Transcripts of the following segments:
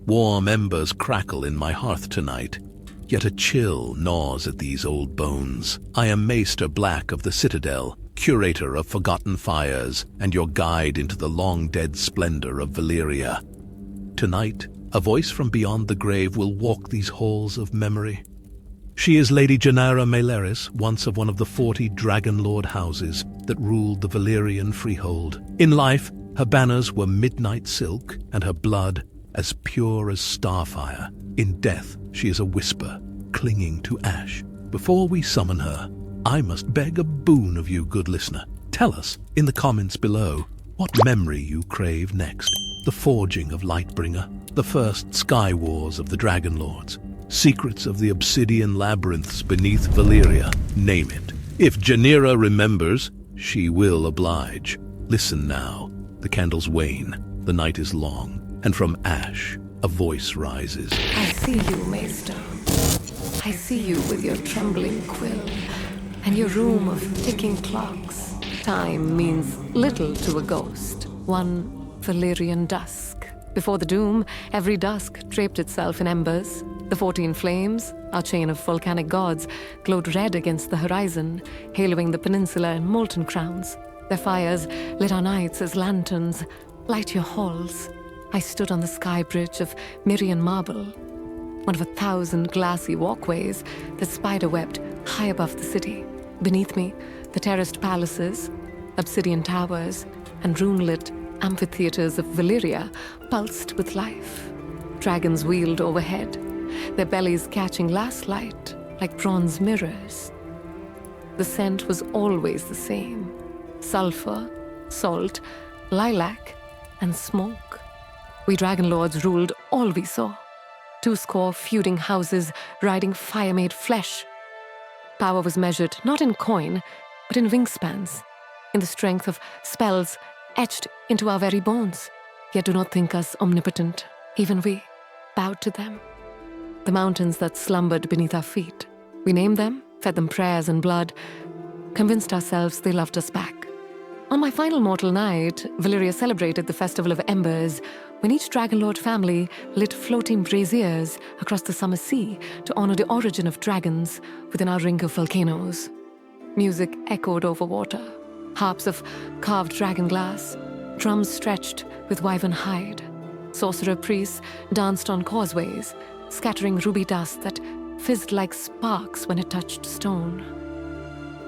Warm embers crackle in my hearth tonight, yet a chill gnaws at these old bones. I am Maester Black of the Citadel, curator of forgotten fires, and your guide into the long-dead splendor of Valyria. Tonight, a voice from beyond the grave will walk these halls of memory. She is Lady Jaenyra Maelerys, once of one of the 40 Dragonlord houses that ruled the Valyrian Freehold. In life, her banners were midnight silk, and her blood as pure as starfire. In death, she is a whisper, clinging to ash. Before we summon her, I must beg a boon of you, good listener. Tell us, in the comments below, what memory you crave next. The forging of Lightbringer, the first sky wars of the Dragonlords, secrets of the obsidian labyrinths beneath Valyria, name it. If Jaenyra remembers, she will oblige. Listen now, the candles wane, the night is long, and from ash, a voice rises. I see you, Maester. I see you with your trembling quill, and your room of ticking clocks. Time means little to a ghost. One Valyrian dusk. Before the doom, every dusk draped itself in embers. The 14 flames, our chain of volcanic gods, glowed red against the horizon, haloing the peninsula in molten crowns. Their fires lit our nights as lanterns, light your halls. I stood on the sky bridge of Myrian marble, one of 1,000 glassy walkways that spider-webbed high above the city. Beneath me, the terraced palaces, obsidian towers, and rune-lit amphitheaters of Valyria pulsed with life. Dragons wheeled overhead, their bellies catching last light like bronze mirrors. The scent was always the same: sulfur, salt, lilac, and smoke. We Dragonlords ruled all we saw. 2 feuding houses riding fire-made flesh. Power was measured not in coin, but in wingspans, in the strength of spells etched into our very bones. Yet do not think us omnipotent. Even we bowed to them. The mountains that slumbered beneath our feet. We named them, fed them prayers and blood, convinced ourselves they loved us back. On my final mortal night, Valyria celebrated the Festival of Embers, when each Dragonlord family lit floating braziers across the summer sea to honor the origin of dragons within our ring of volcanoes. Music echoed over water, harps of carved dragon glass, drums stretched with wyvern hide. Sorcerer priests danced on causeways, scattering ruby dust that fizzed like sparks when it touched stone.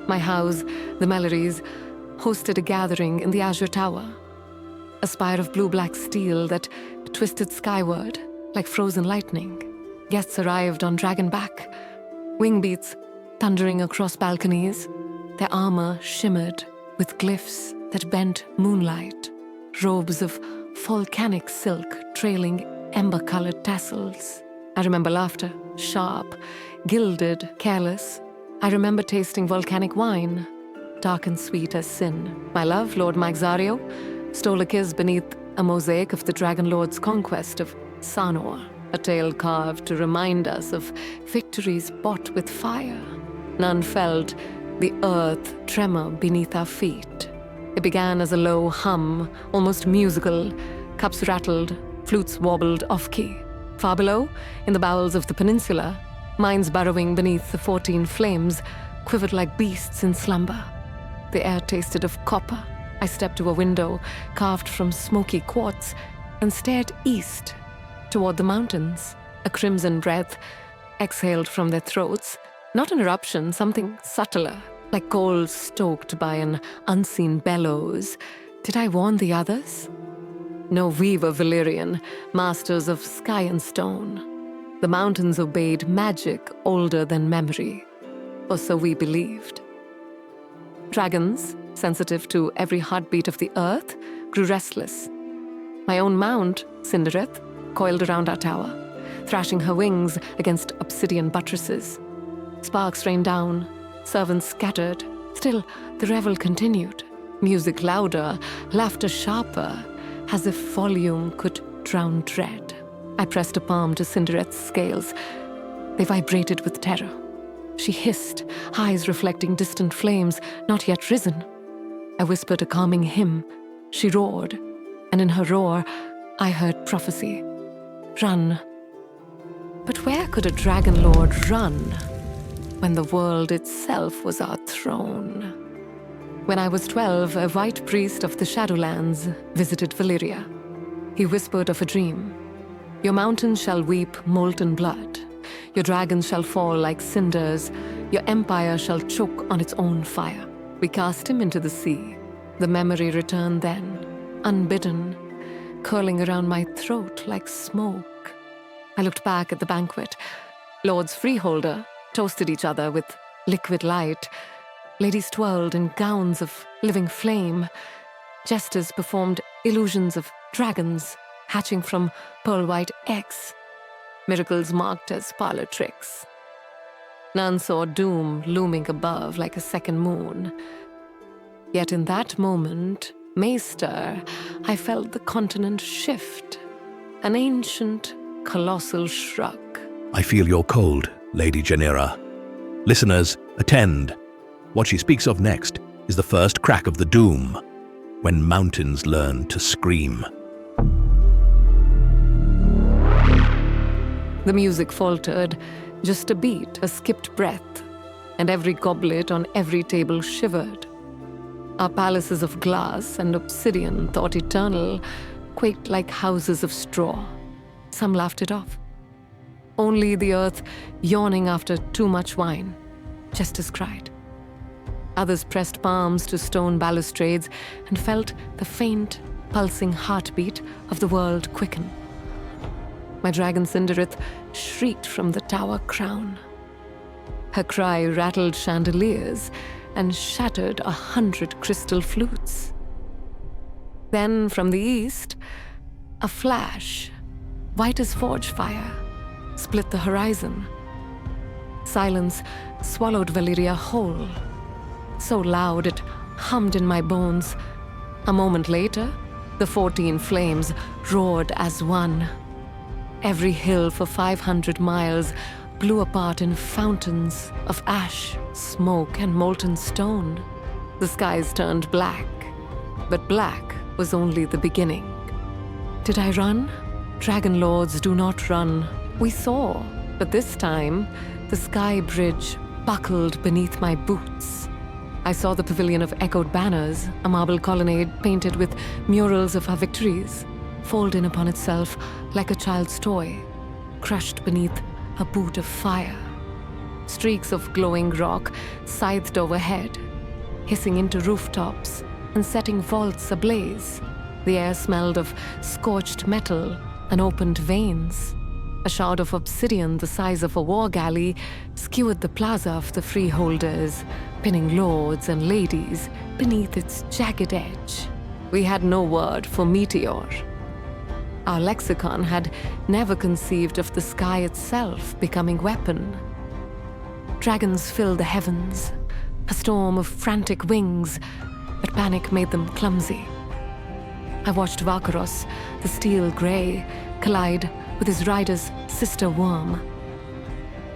My house, the Maelerys, hosted a gathering in the Azure Tower, a spire of blue-black steel that twisted skyward like frozen lightning. Guests arrived on dragonback, wing beats thundering across balconies. Their armor shimmered with glyphs that bent moonlight, robes of volcanic silk trailing ember-colored tassels. I remember laughter, sharp, gilded, careless. I remember tasting volcanic wine, dark and sweet as sin. My love, Lord Maxario, stole a kiss beneath a mosaic of the Dragonlord's conquest of Sanor, a tale carved to remind us of victories bought with fire. None felt the earth tremor beneath our feet. It began as a low hum, almost musical. Cups rattled, flutes wobbled off-key. Far below, in the bowels of the peninsula, minds burrowing beneath the 14 flames quivered like beasts in slumber. The air tasted of copper. I stepped to a window carved from smoky quartz and stared east toward the mountains. A crimson breath exhaled from their throats. Not an eruption, something subtler, like coals stoked by an unseen bellows. Did I warn the others? No, we were Valyrian, masters of sky and stone. The mountains obeyed magic older than memory, or so we believed. Dragons, sensitive to every heartbeat of the earth, grew restless. My own mount, Cindereth, coiled around our tower, thrashing her wings against obsidian buttresses. Sparks rained down, servants scattered. Still, the revel continued. Music louder, laughter sharper, as if volume could drown dread. I pressed a palm to Cindereth's scales. They vibrated with terror. She hissed, eyes reflecting distant flames not yet risen. I whispered a calming hymn. She roared, and in her roar, I heard prophecy. run. But where could a Dragonlord run when the world itself was our throne? When I was 12, a white priest of the Shadowlands visited Valyria. He whispered of a dream. Your mountains shall weep molten blood. Your dragons shall fall like cinders. Your empire shall choke on its own fire. We cast him into the sea. The memory returned then, unbidden, curling around my throat like smoke. I looked back at the banquet. Lords Freeholder toasted each other with liquid light. Ladies twirled in gowns of living flame. Jesters performed illusions of dragons hatching from pearl-white eggs. Miracles marked as parlor tricks. None saw doom looming above like a second moon. Yet in that moment, Maester, I felt the continent shift. An ancient, colossal shrug. I feel your cold, Lady Jaenyra. Listeners, attend. What she speaks of next is the first crack of the doom, when mountains learn to scream. The music faltered, just a beat, a skipped breath, and every goblet on every table shivered. Our palaces of glass and obsidian, thought eternal, quaked like houses of straw. Some laughed it off. Only the earth, yawning after too much wine, jesters cried. Others pressed palms to stone balustrades and felt the faint, pulsing heartbeat of the world quicken. My dragon Cinderith shrieked from the tower crown. Her cry rattled chandeliers and shattered 100 crystal flutes. Then from the east, a flash, white as forge fire, split the horizon. Silence swallowed Valyria whole, so loud it hummed in my bones. A moment later, the 14 flames roared as one. Every hill for 500 miles blew apart in fountains of ash, smoke, and molten stone. The skies turned black, but black was only the beginning. Did I run? Dragonlords do not run. We saw, but this time, the sky bridge buckled beneath my boots. I saw the pavilion of echoed banners, a marble colonnade painted with murals of our victories, fold in upon itself like a child's toy, crushed beneath a boot of fire. Streaks of glowing rock scythed overhead, hissing into rooftops and setting vaults ablaze. The air smelled of scorched metal and opened veins. A shroud of obsidian the size of a war galley skewered the plaza of the freeholders, pinning lords and ladies beneath its jagged edge. We had no word for meteor. Our lexicon had never conceived of the sky itself becoming weapon. Dragons filled the heavens, a storm of frantic wings, but panic made them clumsy. I watched Vakaros, the steel grey, collide with his rider's sister worm.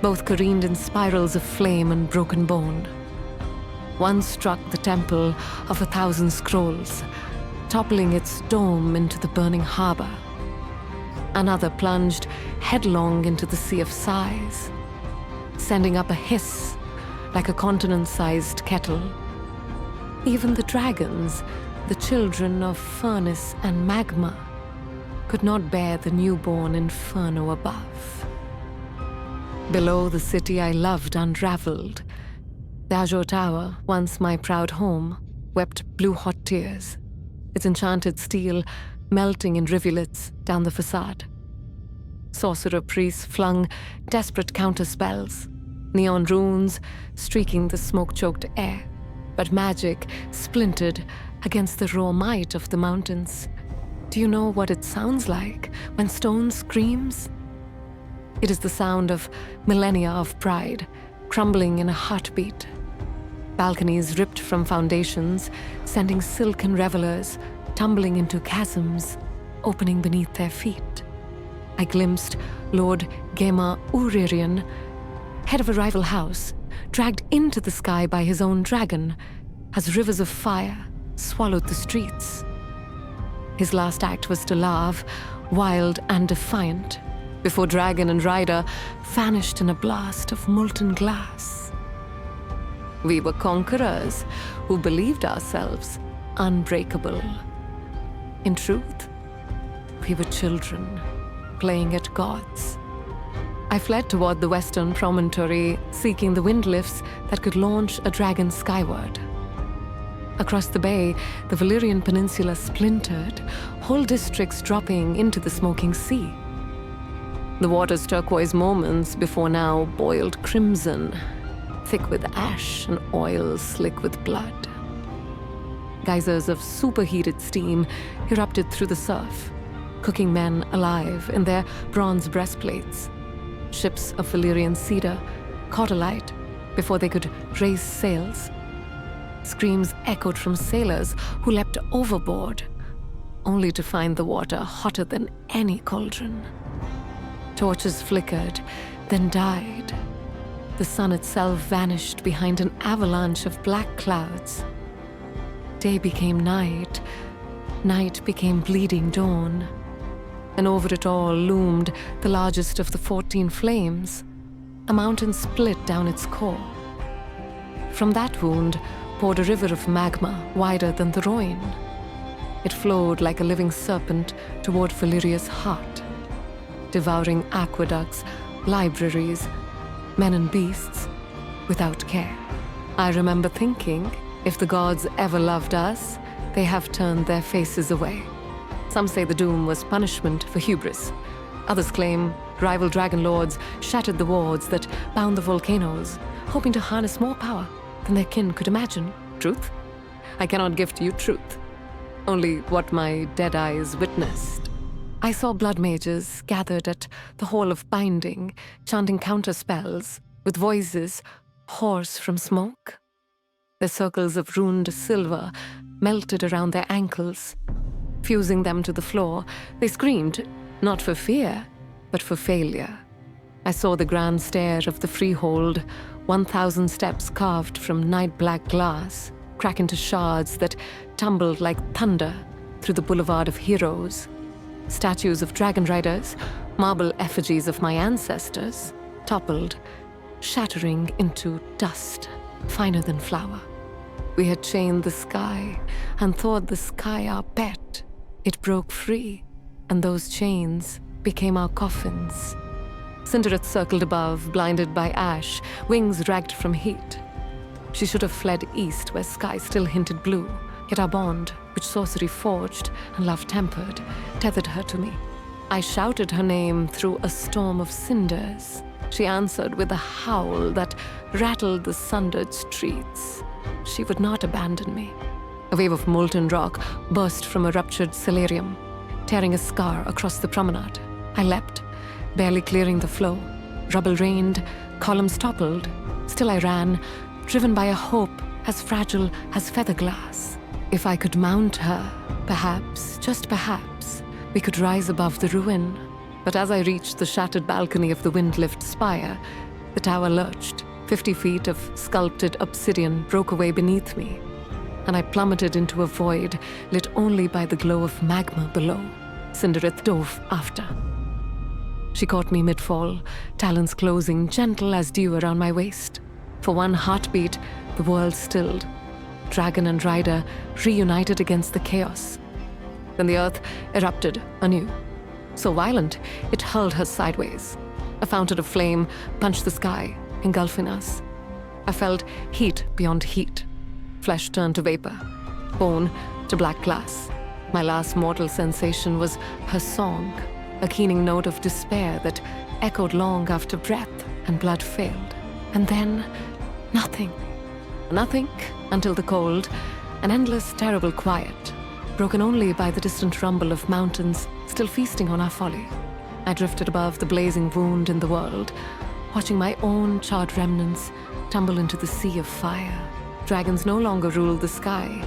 Both careened in spirals of flame and broken bone. One struck the temple of 1,000 scrolls, toppling its dome into the burning harbor. Another plunged headlong into the sea of sighs, sending up a hiss like a continent-sized kettle. Even the dragons, the children of furnace and magma, could not bear the newborn inferno above. Below, the city I loved unraveled. The Azure Tower, once my proud home, wept blue-hot tears, its enchanted steel melting in rivulets down the facade. Sorcerer priests flung desperate counterspells, neon runes streaking the smoke-choked air, but magic splintered against the raw might of the mountains. Do you know what it sounds like when stone screams? It is the sound of millennia of pride, crumbling in a heartbeat. Balconies ripped from foundations, sending silken revelers tumbling into chasms, opening beneath their feet. I glimpsed Lord Gema Uririan, head of a rival house, dragged into the sky by his own dragon, as rivers of fire swallowed the streets. His last act was to laugh wild and defiant, before dragon and rider vanished in a blast of molten glass. We were conquerors who believed ourselves unbreakable. In truth, we were children playing at gods. I fled toward the western promontory, seeking the wind lifts that could launch a dragon skyward. Across the bay, the Valyrian peninsula splintered, whole districts dropping into the smoking sea. The water's turquoise moments before now boiled crimson, thick with ash and oil slick with blood. Geysers of superheated steam erupted through the surf, cooking men alive in their bronze breastplates. Ships of Valyrian cedar caught alight before they could raise sails. Screams echoed from sailors who leapt overboard, only to find the water hotter than any cauldron. Torches flickered, then died. The sun itself vanished behind an avalanche of black clouds. Day became night, night became bleeding dawn. And over it all loomed the largest of the 14 flames. A mountain split down its core. From that wound poured a river of magma wider than the Rhine. It flowed like a living serpent toward Valyria's heart, devouring aqueducts, libraries, men and beasts, without care. I remember thinking, if the gods ever loved us, they have turned their faces away. Some say the doom was punishment for hubris. Others claim rival Dragonlords shattered the wards that bound the volcanoes, hoping to harness more power than their kin could imagine. Truth? I cannot give to you truth, only what my dead eyes witnessed. I saw blood mages gathered at the Hall of Binding, chanting counter spells, with voices hoarse from smoke. Their circles of runed silver melted around their ankles. Fusing them to the floor, they screamed, not for fear, but for failure. I saw the grand stair of the Freehold, 1,000 steps carved from night-black glass, crack into shards that tumbled like thunder through the Boulevard of Heroes. Statues of dragon riders, marble effigies of my ancestors, toppled, shattering into dust, finer than flour. We had chained the sky and thought the sky our pet. It broke free, and those chains became our coffins. Cindereth circled above, blinded by ash, wings ragged from heat. She should have fled east, where sky still hinted blue, yet our bond, which sorcery forged and love tempered, tethered her to me. I shouted her name through a storm of cinders. She answered with a howl that rattled the sundered streets. She would not abandon me. A wave of molten rock burst from a ruptured cellarium, tearing a scar across the promenade. I leapt, barely clearing the flow. Rubble rained, columns toppled. Still I ran, driven by a hope as fragile as feather glass. If I could mount her, perhaps, just perhaps, we could rise above the ruin. But as I reached the shattered balcony of the wind-lift spire, the tower lurched. 50 feet of sculpted obsidian broke away beneath me, and I plummeted into a void lit only by the glow of magma below. Cindereth dove after. She caught me mid-fall, talons closing, gentle as dew around my waist. For one heartbeat, the world stilled. Dragon and rider reunited against the chaos. Then the earth erupted anew. So violent, it hurled her sideways. A fountain of flame punched the sky, engulfing us. I felt heat beyond heat. Flesh turned to vapor, bone to black glass. My last mortal sensation was her song, a keening note of despair that echoed long after breath and blood failed. And then, nothing. Nothing until the cold, an endless, terrible quiet, broken only by the distant rumble of mountains still feasting on our folly. I drifted above the blazing wound in the world, watching my own charred remnants tumble into the sea of fire. Dragons no longer ruled the sky.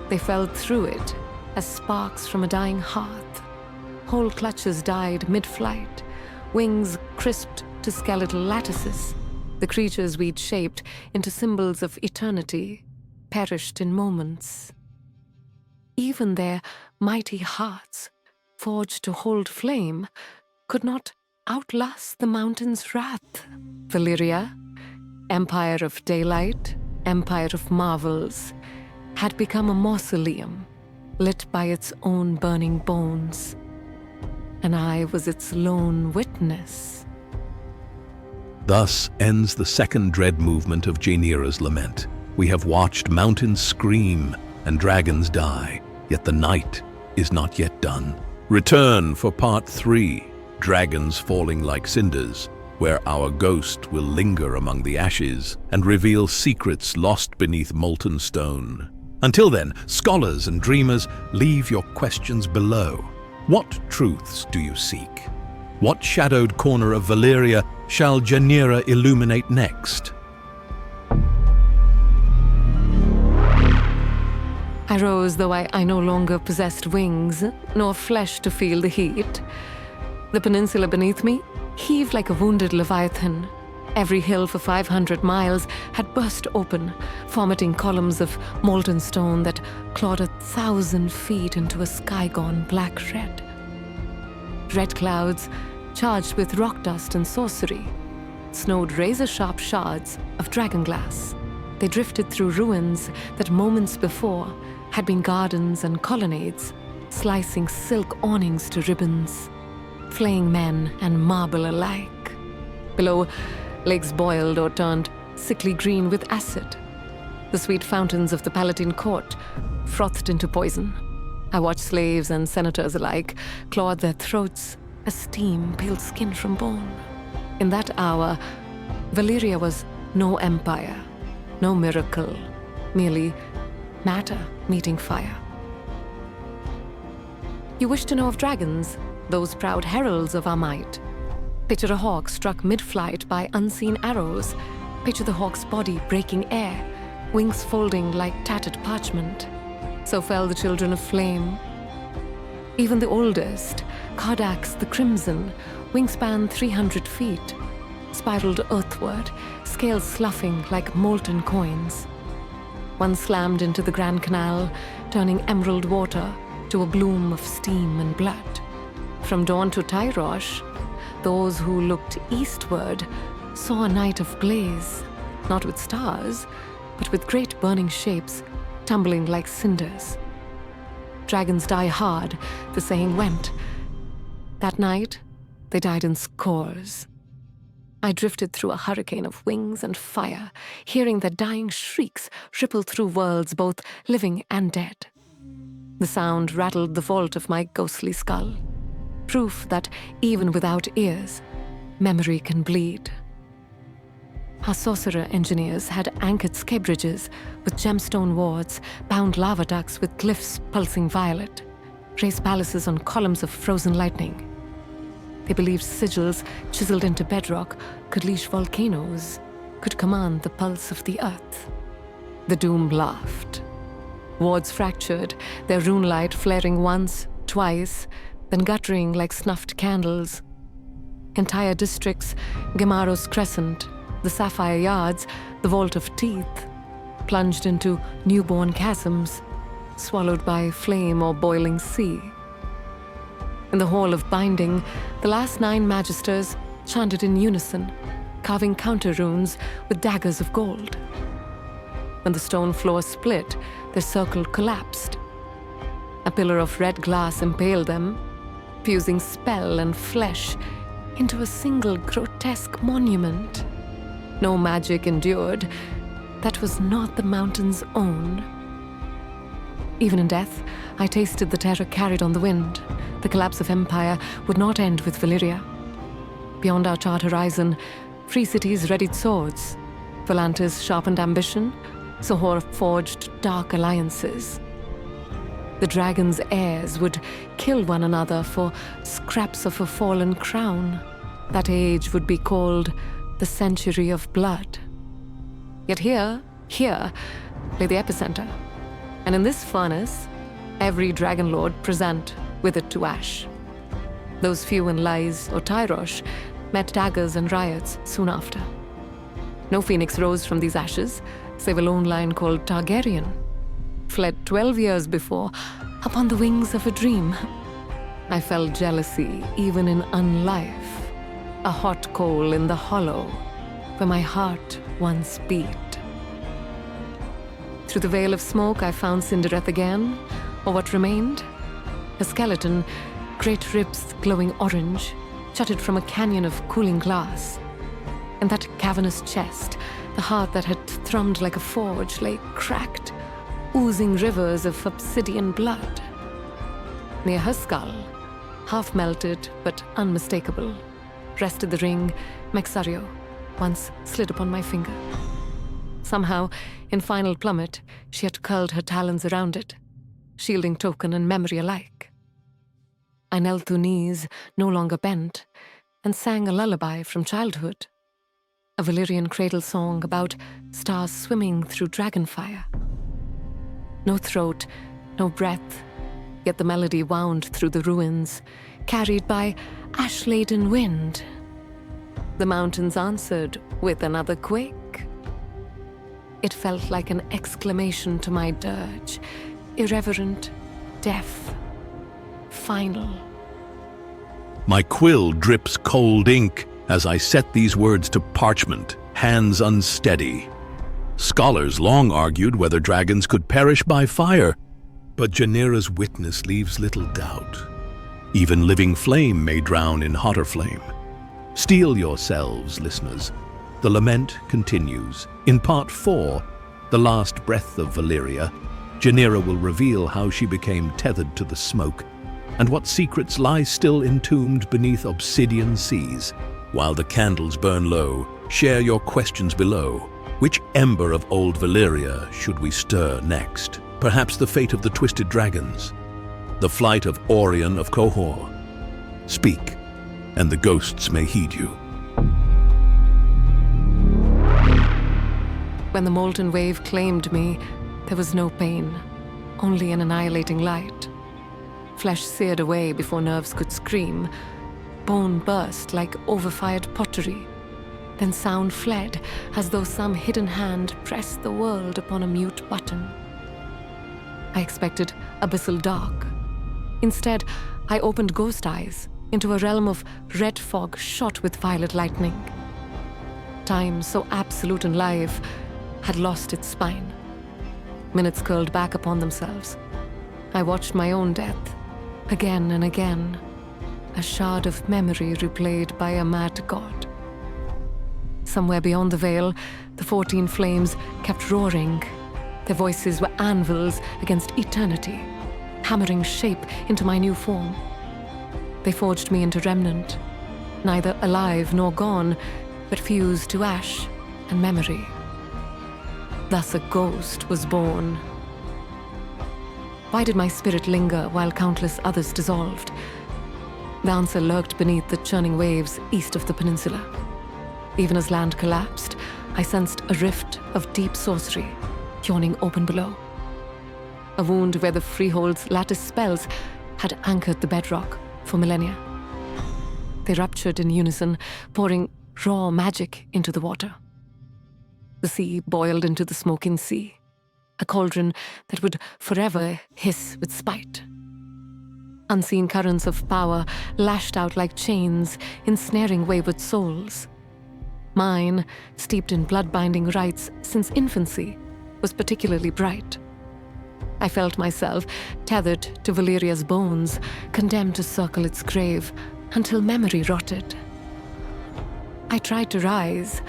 They fell through it as sparks from a dying hearth. Whole clutches died mid-flight, wings crisped to skeletal lattices. The creatures we'd shaped into symbols of eternity perished in moments. Even their mighty hearts forged to hold flame, could not outlast the mountain's wrath. Valyria, empire of daylight, empire of marvels, had become a mausoleum, lit by its own burning bones. And I was its lone witness. Thus ends the second dread movement of Jaenyra's lament. We have watched mountains scream and dragons die, yet the night is not yet done. Return for part 3, Dragons Falling Like Cinders, where our ghost will linger among the ashes and reveal secrets lost beneath molten stone. Until then, scholars and dreamers, leave your questions below. What truths do you seek? What shadowed corner of Valyria shall Jaenyra illuminate next? I rose, though I no longer possessed wings, nor flesh to feel the heat. The peninsula beneath me heaved like a wounded leviathan. Every hill for 500 miles had burst open, vomiting columns of molten stone that clawed 1,000 feet into a sky gone black-red. Red clouds, charged with rock dust and sorcery, snowed razor-sharp shards of dragonglass. They drifted through ruins that moments before had been gardens and colonnades, slicing silk awnings to ribbons, flaying men and marble alike. Below, lakes boiled or turned sickly green with acid. The sweet fountains of the Palatine court frothed into poison. I watched slaves and senators alike claw their throats as steam peeled skin from bone. In that hour, Valyria was no empire, no miracle, merely matter meeting fire. You wish to know of dragons, those proud heralds of our might. Picture a hawk struck mid-flight by unseen arrows. Picture the hawk's body breaking air, wings folding like tattered parchment. So fell the children of flame. Even the oldest, Cardax the Crimson, wingspan 300 feet, spiraled earthward, scales sloughing like molten coins. One slammed into the Grand Canal, turning emerald water to a bloom of steam and blood. From dawn to Tyrosh, those who looked eastward saw a night of blaze, not with stars, but with great burning shapes tumbling like cinders. Dragons die hard, the saying went. That night, they died in scores. I drifted through a hurricane of wings and fire, hearing their dying shrieks ripple through worlds both living and dead. The sound rattled the vault of my ghostly skull, proof that even without ears, memory can bleed. Our sorcerer engineers had anchored sky bridges with gemstone wards, bound lava ducts with glyphs pulsing violet, raised palaces on columns of frozen lightning. They believed sigils chiseled into bedrock could leash volcanoes, could command the pulse of the earth. The doom laughed. Wards fractured, their rune light flaring once, twice, then guttering like snuffed candles. Entire districts, Gemaro's Crescent, the Sapphire Yards, the Vault of Teeth, plunged into newborn chasms, swallowed by flame or boiling sea. In the Hall of Binding, the last 9 magisters chanted in unison, carving counter runes with daggers of gold. When the stone floor split, their circle collapsed. A pillar of red glass impaled them, fusing spell and flesh into a single grotesque monument. No magic endured. That was not the mountain's own. Even in death, I tasted the terror carried on the wind. The collapse of empire would not end with Valyria. Beyond our charred horizon, free cities readied swords. Volantis sharpened ambition. Sohor forged dark alliances. The dragon's heirs would kill one another for scraps of a fallen crown. That age would be called the Century of Blood. Yet here lay the epicenter. And in this furnace, every Dragonlord present withered to ash. Those few in Lies or Tyrosh met daggers and riots soon after. No phoenix rose from these ashes, save a lone lion called Targaryen, fled 12 years before upon the wings of a dream. I felt jealousy even in unlife, a hot coal in the hollow where my heart once beat. Through the veil of smoke, I found Cindereth again, or what remained. A skeleton, great ribs glowing orange, jutted from a canyon of cooling glass. And that cavernous chest, the heart that had thrummed like a forge, lay cracked, oozing rivers of obsidian blood. Near her skull, half melted but unmistakable, rested the ring Mexario once slid upon my finger. Somehow, in final plummet, she had curled her talons around it, shielding token and memory alike. I knelt to knees, no longer bent, and sang a lullaby from childhood, a Valyrian cradle song about stars swimming through dragonfire. No throat, no breath, yet the melody wound through the ruins, carried by ash-laden wind. The mountains answered with another quake. It felt like an exclamation to my dirge, irreverent, deaf, final. My quill drips cold ink as I set these words to parchment, hands unsteady. Scholars long argued whether dragons could perish by fire, but Jaenyra's witness leaves little doubt. Even living flame may drown in hotter flame. Steel yourselves, listeners. The lament continues. In part 4, The Last Breath of Valyria, Jaenyra will reveal how she became tethered to the smoke and what secrets lie still entombed beneath obsidian seas. While the candles burn low, share your questions below. Which ember of old Valyria should we stir next? Perhaps the fate of the twisted dragons? The flight of Orion of Qohor? Speak, and the ghosts may heed you. When the molten wave claimed me, there was no pain, only an annihilating light. Flesh seared away before nerves could scream. Bone burst like overfired pottery. Then sound fled, as though some hidden hand pressed the world upon a mute button. I expected abyssal dark. Instead, I opened ghost eyes into a realm of red fog shot with violet lightning. Time, so absolute in life, had lost its spine. Minutes curled back upon themselves. I watched my own death, again and again, a shard of memory replayed by a mad god. Somewhere beyond the veil, the 14 flames kept roaring. Their voices were anvils against eternity, hammering shape into my new form. They forged me into remnant, neither alive nor gone, but fused to ash and memory. Thus a ghost was born. Why did my spirit linger while countless others dissolved? The answer lurked beneath the churning waves east of the peninsula. Even as land collapsed, I sensed a rift of deep sorcery yawning open below. A wound where the Freehold's lattice spells had anchored the bedrock for millennia. They ruptured in unison, pouring raw magic into the water. The sea boiled into the smoking sea, a cauldron that would forever hiss with spite. Unseen currents of power lashed out like chains, ensnaring wayward souls. Mine, steeped in blood-binding rites since infancy, was particularly bright. I felt myself tethered to Valyria's bones, condemned to circle its grave until memory rotted. I tried to rise,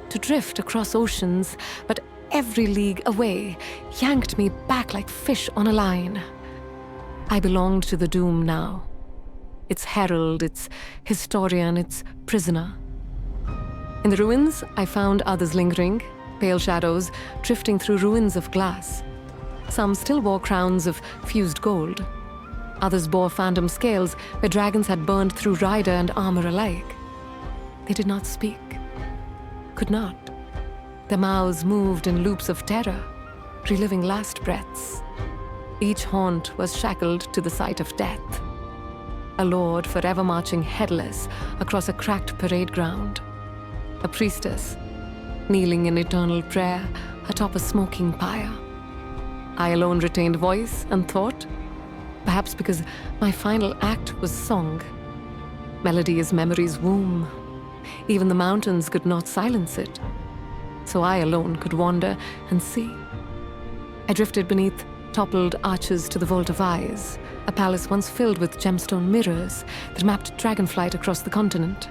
to drift across oceans, but every league away yanked me back like fish on a line. I belonged to the doom now. Its herald, its historian, its prisoner. In the ruins, I found others lingering, pale shadows drifting through ruins of glass. Some still wore crowns of fused gold. Others bore phantom scales where dragons had burned through rider and armor alike. They did not speak. Could not. Their mouths moved in loops of terror, reliving last breaths. Each haunt was shackled to the sight of death. A lord forever marching headless across a cracked parade ground. A priestess, kneeling in eternal prayer atop a smoking pyre. I alone retained voice and thought, Perhaps because my final act was song. Melody is memory's womb. Even the mountains could not silence it. So I alone could wander and see. I drifted beneath toppled arches to the Vault of Eyes, a palace once filled with gemstone mirrors that mapped dragonflight across the continent.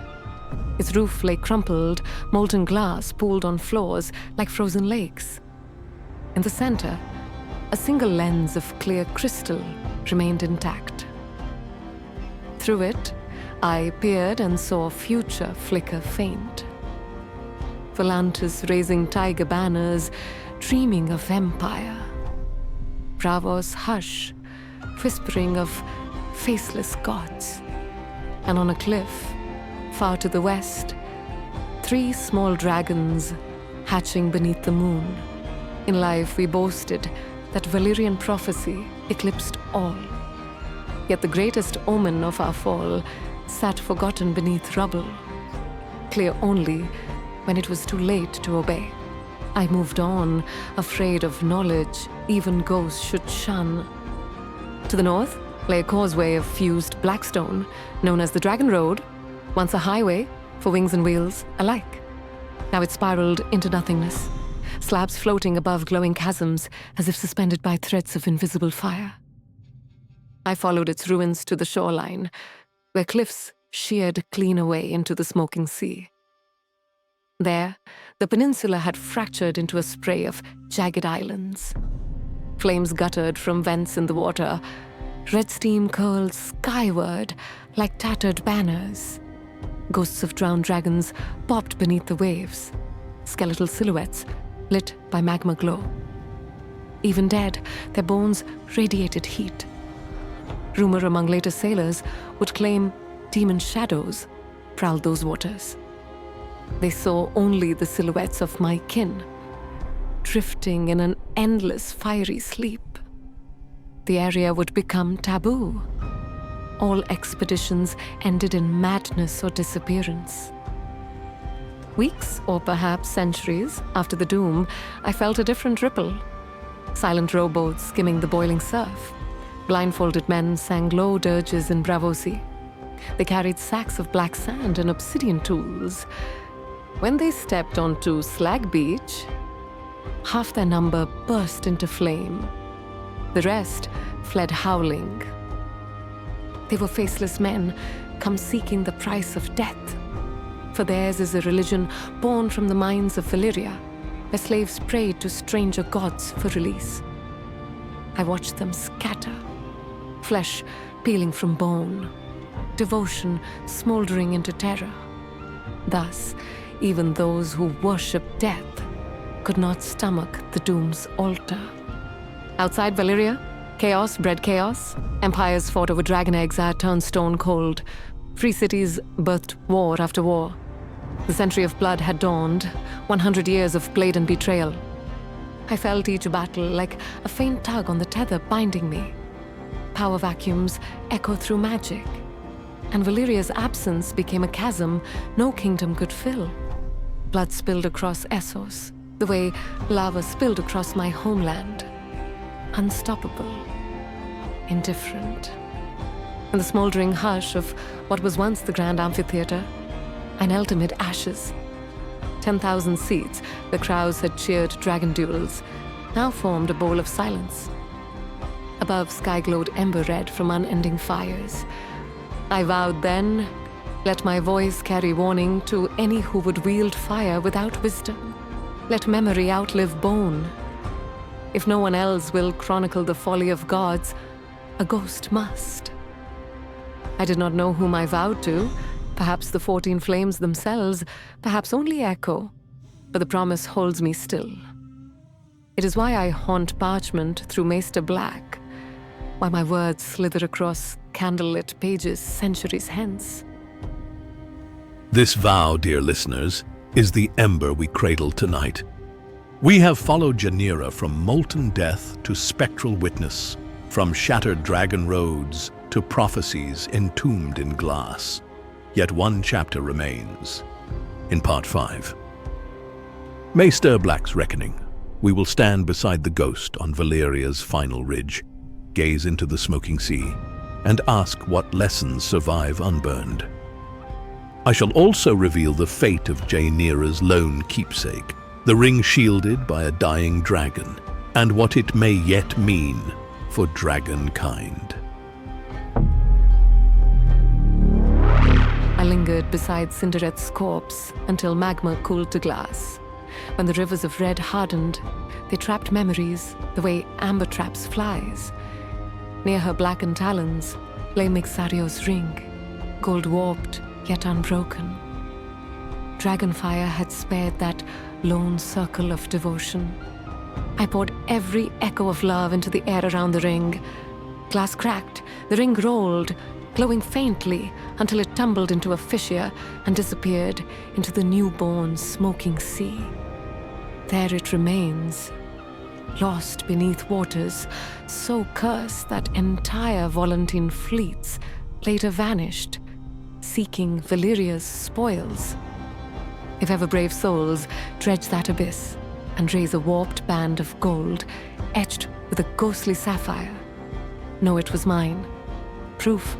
Its roof lay crumpled, molten glass pooled on floors like frozen lakes. In the center, a single lens of clear crystal remained intact. Through it, I peered and saw future flicker faint. Volantis raising tiger banners, dreaming of empire. Bravos hush, whispering of faceless gods. And on a cliff, far to the west, 3 small dragons hatching beneath the moon. In life we boasted that Valyrian prophecy eclipsed all. Yet the greatest omen of our fall sat forgotten beneath rubble, clear only when it was too late to obey. I moved on, afraid of knowledge even ghosts should shun. To the north lay a causeway of fused blackstone, known as the Dragon Road, once a highway for wings and wheels alike. Now it spiraled into nothingness, slabs floating above glowing chasms as if suspended by threads of invisible fire. I followed its ruins to the shoreline, where cliffs sheared clean away into the smoking sea. There, the peninsula had fractured into a spray of jagged islands. Flames guttered from vents in the water. Red steam curled skyward like tattered banners. Ghosts of drowned dragons popped beneath the waves, skeletal silhouettes lit by magma glow. Even dead, their bones radiated heat. Rumor among later sailors would claim demon shadows prowled those waters. They saw only the silhouettes of my kin, drifting in an endless fiery sleep. The area would become taboo. All expeditions ended in madness or disappearance. Weeks, or perhaps centuries, after the doom, I felt a different ripple. Silent rowboats skimming the boiling surf. Blindfolded men sang low dirges in Bravosi. They carried sacks of black sand and obsidian tools. When they stepped onto Slag Beach, half their number burst into flame. The rest fled howling. They were faceless men, come seeking the price of death. For theirs is a religion born from the mines of Valyria, where slaves prayed to stranger gods for release. I watched them scatter, flesh peeling from bone, devotion smoldering into terror. Thus, even those who worshipped death could not stomach the doom's altar. Outside Valyria, chaos bred chaos. Empires fought over dragon eggs that turned stone cold. Free cities birthed war after war. The century of blood had dawned, 100 years of blade and betrayal. I felt each battle like a faint tug on the tether binding me. Power vacuums echo through magic, and Valyria's absence became a chasm no kingdom could fill. Blood spilled across Essos, the way lava spilled across my homeland. Unstoppable, indifferent. In the smoldering hush of what was once the grand amphitheater, I knelt amid ashes. 10,000 seats, where crowds had cheered dragon duels, now formed a bowl of silence. Above sky glowed ember red from unending fires. I vowed then, let my voice carry warning to any who would wield fire without wisdom. Let memory outlive bone. If no one else will chronicle the folly of gods, a ghost must. I did not know whom I vowed to, perhaps the 14 flames themselves, perhaps only echo, but the promise holds me still. It is why I haunt parchment through Maester Black, why my words slither across candlelit pages centuries hence. This vow, dear listeners, is the ember we cradle tonight. We have followed Jaenyra from molten death to spectral witness, from shattered dragon roads to prophecies entombed in glass. Yet one chapter remains. In Part 5. Maester Black's Reckoning. We will stand beside the ghost on Valyria's final ridge. gaze into the smoking sea, and ask what lessons survive unburned. I shall also reveal the fate of Jaenyra's lone keepsake, the ring shielded by a dying dragon, and what it may yet mean for dragonkind. I lingered beside Cinderet's corpse until magma cooled to glass. When the rivers of red hardened, they trapped memories the way amber traps flies. Near her blackened talons lay Mixario's ring, gold warped yet unbroken. Dragonfire had spared that lone circle of devotion. I poured every echo of love into the air around the ring. Glass cracked, the ring rolled, glowing faintly until it tumbled into a fissure and disappeared into the newborn smoking sea. There it remains, lost beneath waters so cursed that entire Volantine fleets later vanished, seeking Valyria's spoils. If ever brave souls dredge that abyss and raise a warped band of gold etched with a ghostly sapphire, know it was mine. Proof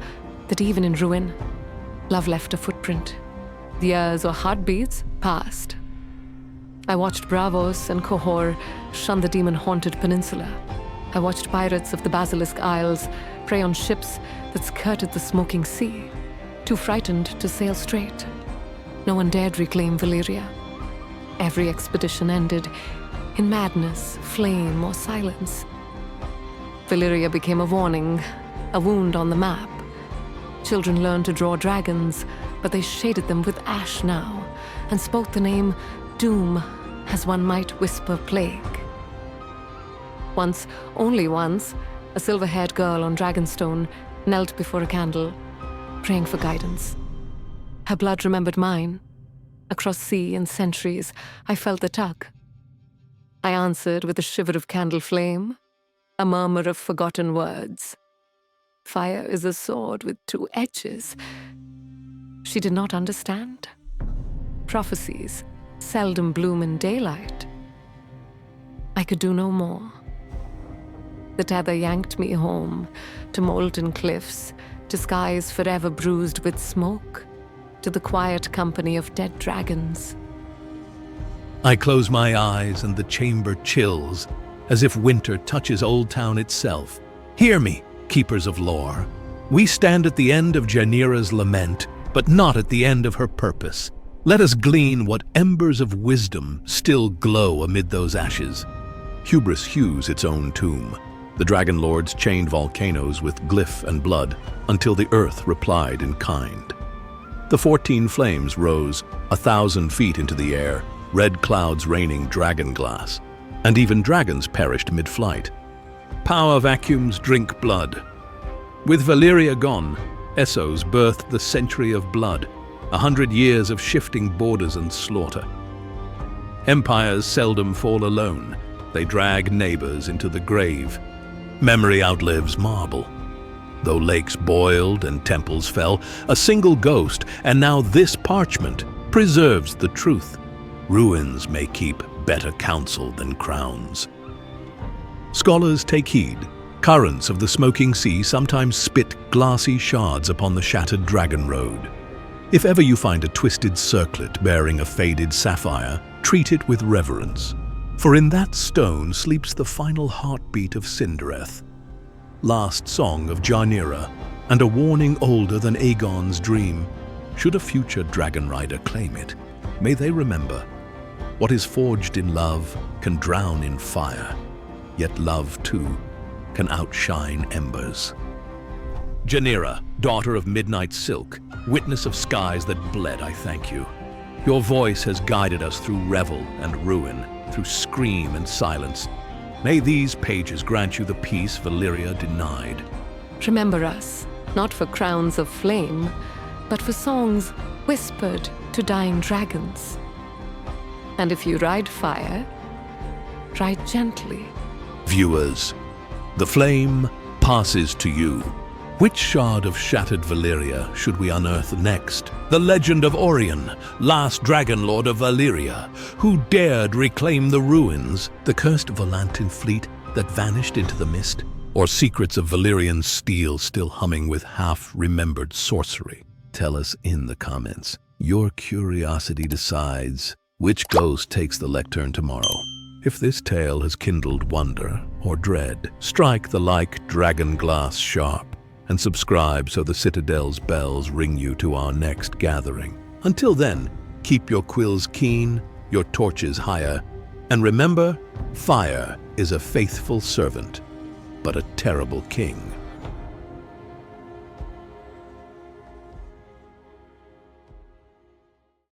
that even in ruin, love left a footprint. The years or heartbeats passed. I watched Bravos and Cohor shun the demon-haunted peninsula. I watched pirates of the Basilisk Isles prey on ships that skirted the smoking sea, too frightened to sail straight. No one dared reclaim Valyria. Every expedition ended in madness, flame, or silence. Valyria became a warning, a wound on the map. Children learned to draw dragons, but they shaded them with ash now, and spoke the name Doom as one might whisper plague. Once, only once, a silver-haired girl on Dragonstone knelt before a candle, praying for guidance. Her blood remembered mine. Across sea and centuries, I felt the tug. I answered with a shiver of candle flame, a murmur of forgotten words. Fire is a sword with two edges. She did not understand. Prophecies seldom bloom in daylight. I could do no more. The tether yanked me home, to molten cliffs, to skies forever bruised with smoke, to the quiet company of dead dragons. I close my eyes and the chamber chills, as if winter touches Old Town itself. Hear me, keepers of lore. We stand at the end of Jaenyra's lament, but not at the end of her purpose. Let us glean what embers of wisdom still glow amid those ashes. Hubris hews its own tomb. The Dragonlords chained volcanoes with glyph and blood until the earth replied in kind. The 14 flames rose 1,000 feet into the air, red clouds raining dragon glass, and even dragons perished mid-flight. Power vacuums drink blood. With Valyria gone, Essos birthed the century of blood, 100 years of shifting borders and slaughter. Empires seldom fall alone. They drag neighbors into the grave. Memory outlives marble. Though lakes boiled and temples fell, a single ghost, and now this parchment, preserves the truth. Ruins may keep better counsel than crowns. Scholars take heed. Currents of the smoking sea sometimes spit glassy shards upon the shattered dragon road. If ever you find a twisted circlet bearing a faded sapphire, treat it with reverence. For in that stone sleeps the final heartbeat of Cindereth, last song of Jaenyra, and a warning older than Aegon's dream. Should a future dragon rider claim it, may they remember, what is forged in love can drown in fire, yet love, too, can outshine embers. Jaenyra, daughter of midnight silk, witness of skies that bled, I thank you. Your voice has guided us through revel and ruin, through scream and silence. May these pages grant you the peace Valyria denied. Remember us, not for crowns of flame, but for songs whispered to dying dragons. And if you ride fire, ride gently. Viewers, the flame passes to you. Which shard of shattered Valyria should we unearth next? The legend of Orion, last Dragonlord of Valyria, who dared reclaim the ruins, the cursed Volantine fleet that vanished into the mist, Or secrets of Valyrian steel still humming with half-remembered sorcery? Tell us in the comments. Your curiosity decides which ghost takes the lectern tomorrow. If this tale has kindled wonder or dread, strike the like dragon glass sharp and subscribe so the Citadel's bells ring you to our next gathering. Until then, keep your quills keen, your torches higher, and remember, fire is a faithful servant, but a terrible king.